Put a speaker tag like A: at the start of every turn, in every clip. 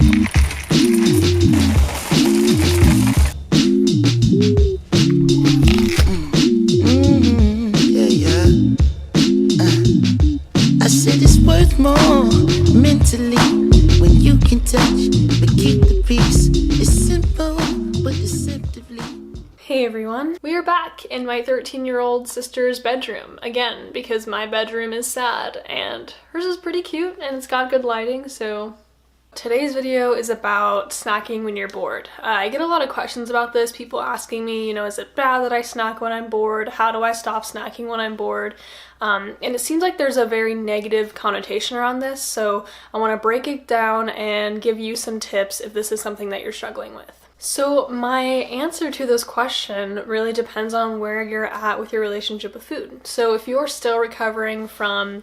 A: I said it's worth more mentally when you can touch but keep the peace. It's simple but deceptively.
B: Hey everyone, we are back in my 13-year-old sister's bedroom again because my bedroom is sad and hers is pretty cute and it's got good lighting. So today's video is about snacking when you're bored. I get a lot of questions about this, people asking me, is it bad that I snack when I'm bored? How do I stop snacking when I'm bored? And it seems like there's a very negative connotation around this, so I want to break it down and give you some tips if this is something that you're struggling with. So my answer to this question really depends on where you're at with your relationship with food. So if you're still recovering from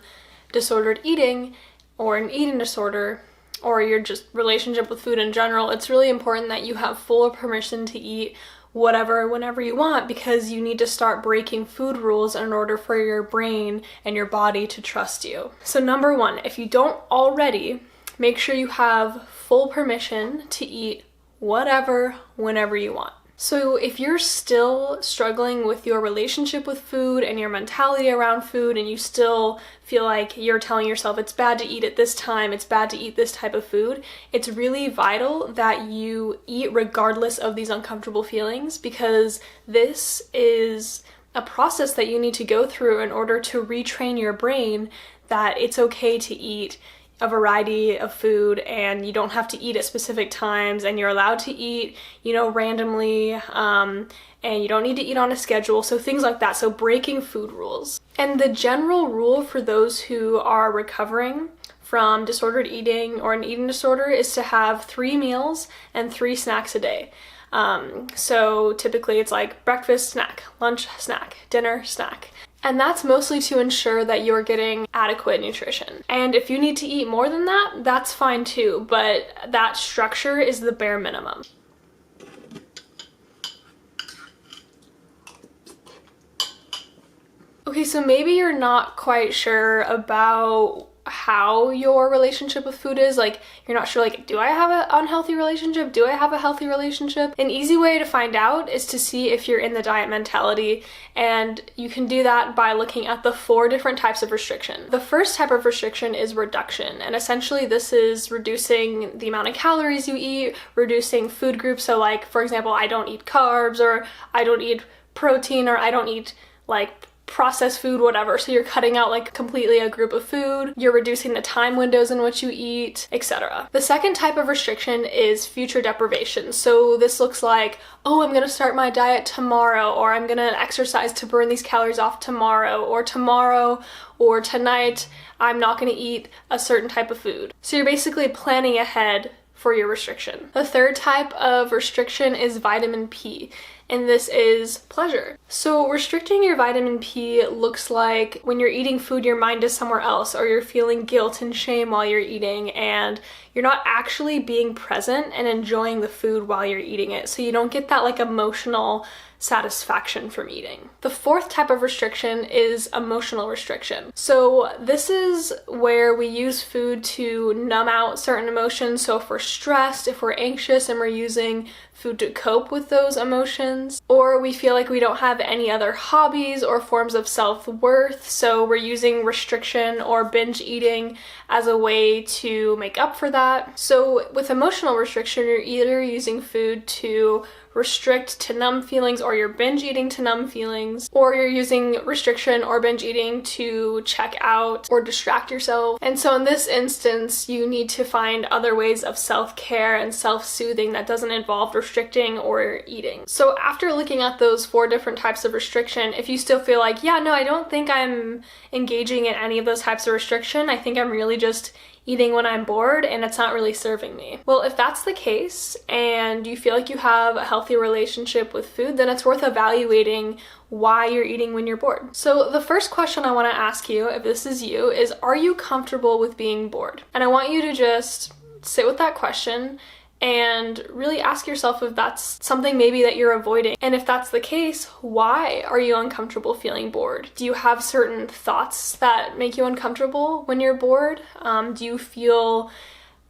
B: disordered eating or an eating disorder, or your just relationship with food in general, it's really important that you have full permission to eat whatever, whenever you want, because you need to start breaking food rules in order for your brain and your body to trust you. So number one, if you don't already, make sure you have full permission to eat whatever, whenever you want. So if you're still struggling with your relationship with food and your mentality around food, and you still feel like you're telling yourself it's bad to eat at this time, it's bad to eat this type of food, it's really vital that you eat regardless of these uncomfortable feelings, because this is a process that you need to go through in order to retrain your brain that it's okay to eat a variety of food and you don't have to eat at specific times, and you're allowed to eat, randomly, and you don't need to eat on a schedule, so things like that. So breaking food rules. And the general rule for those who are recovering from disordered eating or an eating disorder is to have 3 meals and 3 snacks a day. So typically it's like breakfast, snack, lunch, snack, dinner, snack. And that's mostly to ensure that you're getting adequate nutrition. And if you need to eat more than that, that's fine too, but that structure is the bare minimum. Okay, so maybe you're not quite sure about how your relationship with food is. Like, you're not sure, do I have an unhealthy relationship? Do I have a healthy relationship? An easy way to find out is to see if you're in the diet mentality, and you can do that by looking at the 4 different types of restriction. The first type of restriction is reduction, and essentially this is reducing the amount of calories you eat, reducing food groups. So for example, I don't eat carbs, or I don't eat protein, or I don't eat processed food, whatever. So you're cutting out completely a group of food, you're reducing the time windows in which you eat, etc. The second type of restriction is future deprivation. So this looks like, I'm gonna start my diet tomorrow, or I'm gonna exercise to burn these calories off tomorrow or tonight I'm not gonna eat a certain type of food. So you're basically planning ahead for your restriction. The third type of restriction is vitamin P, and this is pleasure. So restricting your vitamin P looks like when you're eating food, your mind is somewhere else, or you're feeling guilt and shame while you're eating, and you're not actually being present and enjoying the food while you're eating it. So you don't get that emotional satisfaction from eating. The fourth type of restriction is emotional restriction. So this is where we use food to numb out certain emotions. So if we're stressed, if we're anxious, and we're using food to cope with those emotions, or we feel like we don't have any other hobbies or forms of self-worth, so we're using restriction or binge eating as a way to make up for that. So with emotional restriction, you're either using food to restrict to numb feelings, or you're binge eating to numb feelings, or you're using restriction or binge eating to check out or distract yourself. And so in this instance, you need to find other ways of self-care and self-soothing that doesn't involve restricting or eating. So after looking at those 4 different types of restriction, if you still feel like, I don't think I'm engaging in any of those types of restriction, I think I'm really just eating when I'm bored and it's not really serving me. Well, if that's the case and you feel like you have a healthy relationship with food, then it's worth evaluating why you're eating when you're bored. So the first question I want to ask you, if this is you, is, are you comfortable with being bored? And I want you to just sit with that question and really ask yourself if that's something maybe that you're avoiding. And if that's the case, why are you uncomfortable feeling bored? Do you have certain thoughts that make you uncomfortable when you're bored? Do you feel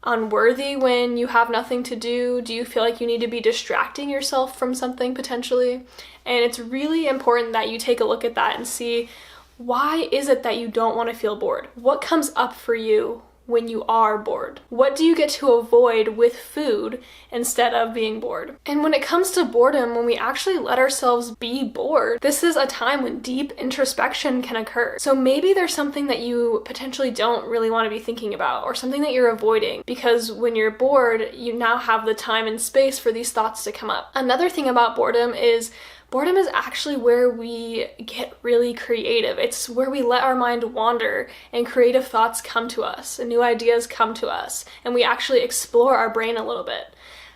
B: unworthy when you have nothing to do? Do you feel like you need to be distracting yourself from something potentially? And it's really important that you take a look at that and see, why is it that you don't want to feel bored? What comes up for you when you are bored? What do you get to avoid with food instead of being bored? And when it comes to boredom, when we actually let ourselves be bored, this is a time when deep introspection can occur. So maybe there's something that you potentially don't really want to be thinking about, or something that you're avoiding, because when you're bored, you now have the time and space for these thoughts to come up. Another thing about boredom is actually where we get really creative. It's where we let our mind wander and creative thoughts come to us and new ideas come to us, and we actually explore our brain a little bit.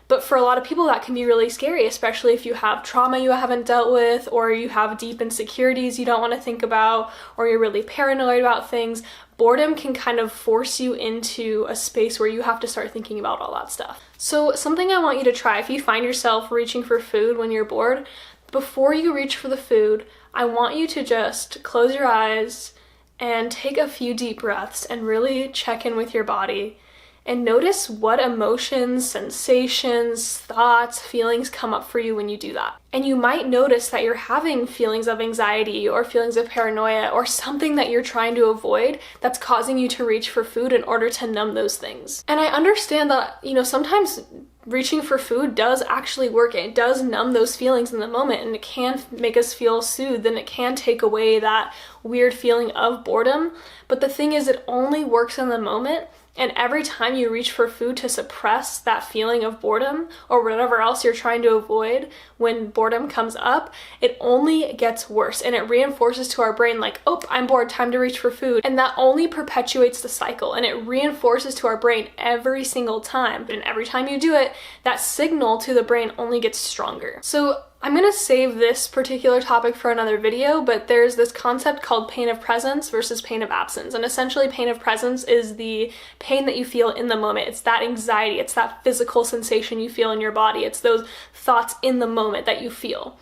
B: But for a lot of people, that can be really scary, especially if you have trauma you haven't dealt with, or you have deep insecurities you don't want to think about, or you're really paranoid about things. Boredom can kind of force you into a space where you have to start thinking about all that stuff. So something I want you to try, if you find yourself reaching for food when you're bored, before you reach for the food, I want you to just close your eyes and take a few deep breaths and really check in with your body and notice what emotions, sensations, thoughts, feelings come up for you when you do that. And you might notice that you're having feelings of anxiety or feelings of paranoia or something that you're trying to avoid that's causing you to reach for food in order to numb those things. And I understand that, sometimes reaching for food does actually work. It does numb those feelings in the moment, and it can make us feel soothed, and it can take away that weird feeling of boredom. But the thing is, it only works in the moment. And every time you reach for food to suppress that feeling of boredom or whatever else you're trying to avoid when boredom comes up, it only gets worse, and it reinforces to our brain like, oh, I'm bored, time to reach for food. And that only perpetuates the cycle, and it reinforces to our brain every single time. And every time you do it, that signal to the brain only gets stronger. So I'm gonna save this particular topic for another video, but there's this concept called pain of presence versus pain of absence. And essentially, pain of presence is the pain that you feel in the moment. It's that anxiety, it's that physical sensation you feel in your body. It's those thoughts in the moment that you feel.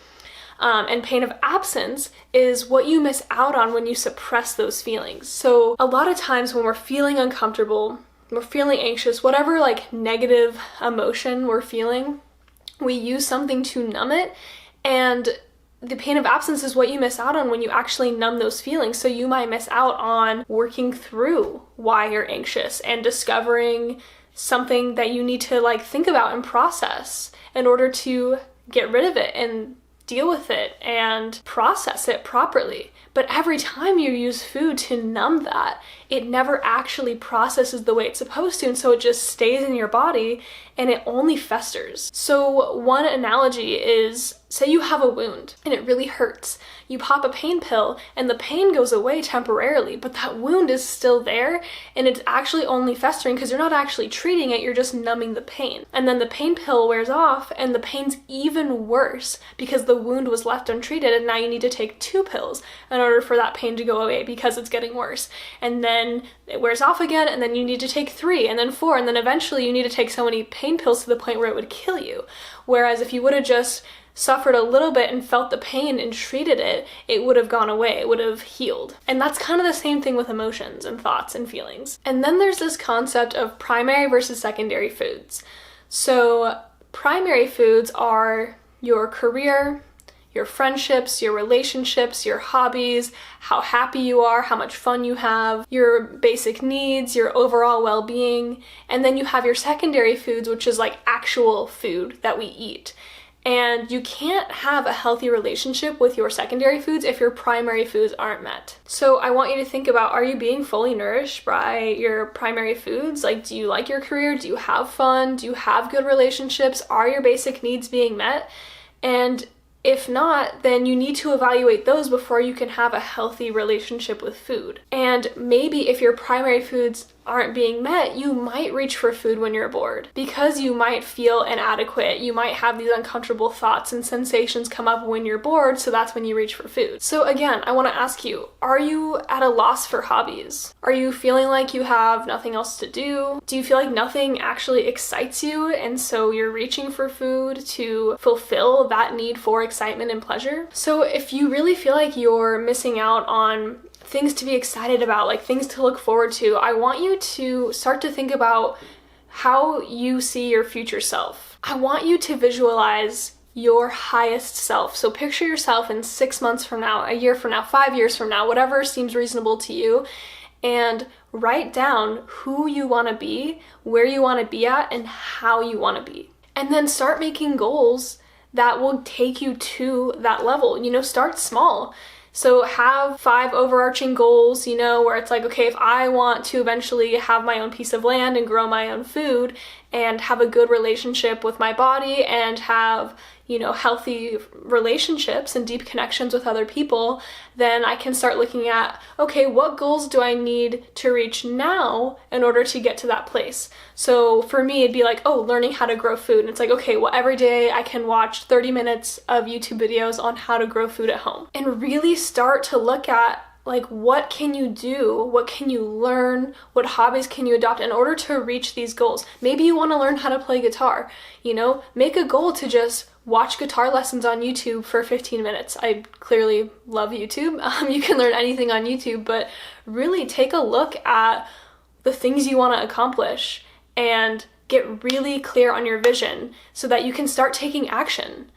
B: And pain of absence is what you miss out on when you suppress those feelings. So a lot of times when we're feeling uncomfortable, we're feeling anxious, whatever like negative emotion we're feeling, we use something to numb it, and the pain of absence is what you miss out on when you actually numb those feelings. So you might miss out on working through why you're anxious and discovering something that you need to think about and process in order to get rid of it and deal with it and process it properly. But every time you use food to numb that, it never actually processes the way it's supposed to, and so it just stays in your body and it only festers. So one analogy is, say you have a wound and it really hurts. You pop a pain pill and the pain goes away temporarily, but that wound is still there, and it's actually only festering because you're not actually treating it, you're just numbing the pain. And then the pain pill wears off and the pain's even worse because the wound was left untreated, and now you need to take 2 pills in order for that pain to go away because it's getting worse. And then it wears off again, and then you need to take 3, and then 4, and then eventually you need to take so many pain pills to the point where it would kill you. Whereas if you would have just suffered a little bit and felt the pain and treated it, it would have gone away, it would have healed. And that's kind of the same thing with emotions and thoughts and feelings. And then there's this concept of primary versus secondary foods. So primary foods are your career, your friendships, your relationships, your hobbies, how happy you are, how much fun you have, your basic needs, your overall well-being. And then you have your secondary foods, which is like actual food that we eat. And you can't have a healthy relationship with your secondary foods if your primary foods aren't met. So I want you to think about, are you being fully nourished by your primary foods? Like, do you like your career? Do you have fun? Do you have good relationships? Are your basic needs being met? And if not, then you need to evaluate those before you can have a healthy relationship with food. And maybe if your primary foods aren't being met, you might reach for food when you're bored because you might feel inadequate. You might have these uncomfortable thoughts and sensations come up when you're bored, so that's when you reach for food. So again, I want to ask you, are you at a loss for hobbies? Are you feeling like you have nothing else to do? Do you feel like nothing actually excites you, and so you're reaching for food to fulfill that need for excitement and pleasure? So if you really feel like you're missing out on things to be excited about, like things to look forward to, I want you to start to think about how you see your future self. I want you to visualize your highest self. So picture yourself in 6 months from now, a year from now, 5 years from now, whatever seems reasonable to you, and write down who you want to be, where you want to be at, and how you want to be. And then start making goals that will take you to that level. Start small. So have 5 overarching goals, where it's like, okay, if I want to eventually have my own piece of land and grow my own food and have a good relationship with my body and have, healthy relationships and deep connections with other people, then I can start looking at, okay, what goals do I need to reach now in order to get to that place? So for me, it'd be like, learning how to grow food. And it's like, okay, well, every day I can watch 30 minutes of YouTube videos on how to grow food at home, and really start to look at, like, what can you do? What can you learn? What hobbies can you adopt in order to reach these goals? Maybe you want to learn how to play guitar, make a goal to just watch guitar lessons on YouTube for 15 minutes. I clearly love YouTube. You can learn anything on YouTube, but really take a look at the things you want to accomplish and get really clear on your vision so that you can start taking action.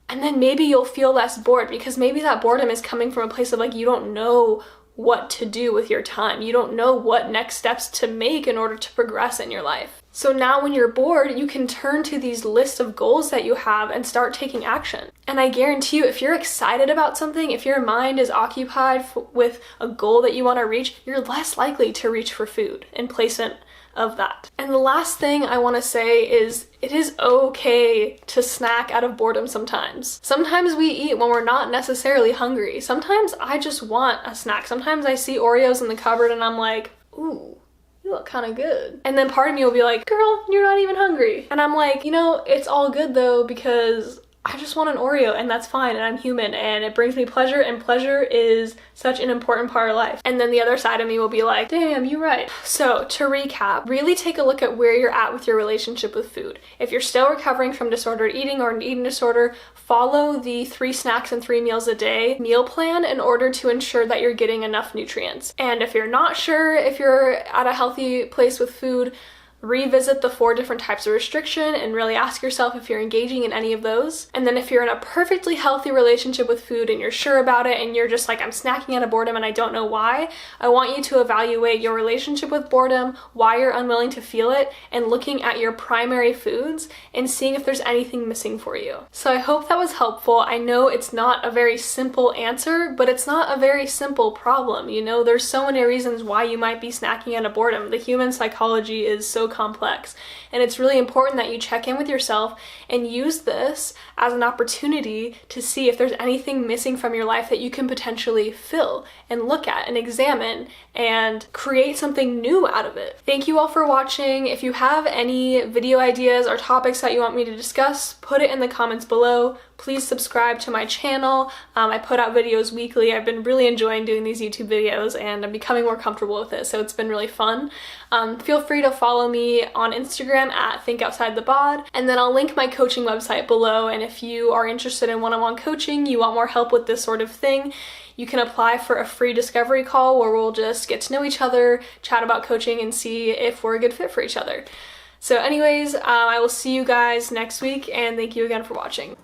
B: And then maybe you'll feel less bored, because maybe that boredom is coming from a place of, like, you don't know what to do with your time. You don't know what next steps to make in order to progress in your life. So now when you're bored, you can turn to these lists of goals that you have and start taking action. And I guarantee you, if you're excited about something, if your mind is occupied with a goal that you want to reach, you're less likely to reach for food in place of that. And the last thing I want to say is, it is okay to snack out of boredom sometimes. Sometimes we eat when we're not necessarily hungry. Sometimes I just want a snack. Sometimes I see Oreos in the cupboard and I'm like, ooh, you look kind of good. And then part of me will be like, girl, you're not even hungry. And I'm like, it's all good though, because I just want an Oreo, and that's fine, and I'm human, and it brings me pleasure, and pleasure is such an important part of life. And then the other side of me will be like, damn, you're right. So to recap, really take a look at where you're at with your relationship with food. If you're still recovering from disordered eating or an eating disorder, follow the 3 snacks and 3 meals a day meal plan in order to ensure that you're getting enough nutrients. And if you're not sure if you're at a healthy place with food, revisit the 4 different types of restriction and really ask yourself if you're engaging in any of those. And then if you're in a perfectly healthy relationship with food and you're sure about it and you're just like, I'm snacking out of boredom and I don't know why, I want you to evaluate your relationship with boredom, why you're unwilling to feel it, and looking at your primary foods and seeing if there's anything missing for you. So I hope that was helpful. I know it's not a very simple answer, but it's not a very simple problem. There's so many reasons why you might be snacking out of boredom. The human psychology is so complex, and it's really important that you check in with yourself and use this as an opportunity to see if there's anything missing from your life that you can potentially fill and look at and examine and create something new out of it. Thank you all for watching. If you have any video ideas or topics that you want me to discuss, put it in the comments below. Please subscribe to my channel. I put out videos weekly. I've been really enjoying doing these YouTube videos, and I'm becoming more comfortable with it, so it's been really fun. Feel free to follow me on Instagram at ThinkOutsideTheBod, and then I'll link my coaching website below, and if you are interested in one-on-one coaching, you want more help with this sort of thing, you can apply for a free discovery call where we'll just get to know each other, chat about coaching, and see if we're a good fit for each other. So anyways, I will see you guys next week, and thank you again for watching.